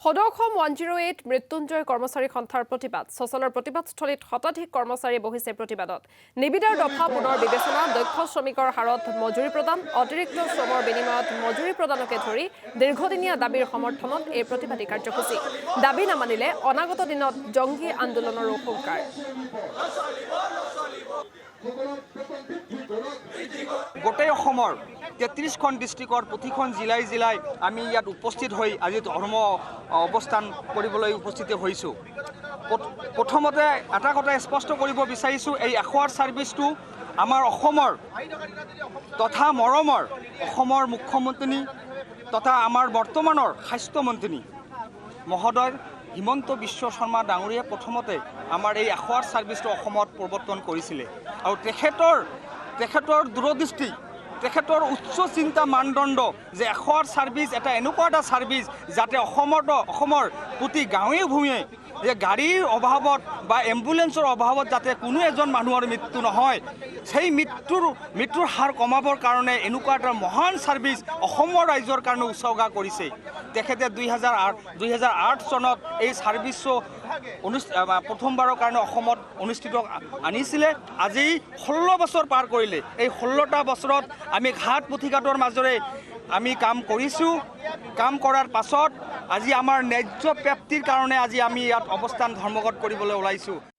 সদৌ 108 মৃত্যুঞ্জয় কৰ্মচাৰী সন্থাৰ প্ৰতিবাদ সচলৰ প্ৰতিবাদস্থলীত শতাধিক কৰ্মচাৰী বহিছে প্ৰতিবাদত নিবিদাৰ দফা পুনৰ বিবেচনা দক্ষ শ্ৰমিকৰ হাৰত মজুৰি প্ৰদান অতিৰিক্ত শ্ৰমৰ বিনিময়ত মজুৰি প্ৰদানকে ধৰি দীৰ্ঘদিনীয়া দাবীৰ সমৰ্থনত এই প্ৰতিবাদী কাৰ্যসূচী দাবী নামানিলে অনাগত দিনত জংগী আন্দোলনৰ আশংকাৰ গোটেই অসমৰ 33খন ডিষ্ট্ৰিক্টৰ প্ৰতিখন জিলাই আমি ইয়াত উপস্থিত হৈ আজি ধৰ্ম অৱস্থান কৰিবলৈ উপস্থিত হৈছোঁ। প্ৰথমতে এটা কথা স্পষ্ট কৰিব বিচাৰিছোঁ, এই এশোৱাৰ ছাৰ্ভিচটো আমাৰ অসমৰ তথা মৰমৰ অসমৰ মুখ্যমন্ত্ৰী তথা আমাৰ বৰ্তমানৰ স্বাস্থ্যমন্ত্ৰী মহোদয় হিমন্ত বিশ্ব শৰ্মা ডাঙৰীয়ে প্ৰথমতে আমাৰ এই এশোৱাৰ ছাৰ্ভিচটো অসমত প্ৰৱৰ্তন কৰিছিলে আৰু তেখেতৰ দূৰদৃষ্টি তেখেতৰ উচ্চ চিন্তা মানদণ্ড যে এশোৱাৰ ছাৰ্ভিচ এটা এনেকুৱা এটা ছাৰ্ভিচ যাতে অসমৰ প্ৰতি গাঁৱে ভূঞে যে গাড়ীৰ অভাৱত বা এম্বুলেন্সৰ অভাৱত যাতে কোনো এজন মানুহৰ মৃত্যু নহয়, সেই মৃত্যুৰ হাৰ কমাবৰ কাৰণে এনেকুৱা এটা মহান ছাৰ্ভিচ অসমৰ ৰাইজৰ কাৰণে উৎসৰ্গা কৰিছে। তেখেতে 2008 চনত এই ছাৰ্ভিচটো প্ৰথমবাৰৰ কাৰণে অসমত অনুষ্ঠিত আনিছিলে। আজি 16 বছৰ পাৰ কৰিলে। এই 16টা বছৰত আমি ঘাট প্ৰতিঘাটৰ মাজেৰে আমি কাম কৰিছোঁ। কাম কৰাৰ পাছত আজি আমাৰ ন্যায্য প্ৰাপ্তিৰ কাৰণে আজি আমি ইয়াত অৱস্থান ধৰ্মঘট কৰিবলৈ ওলাইছোঁ।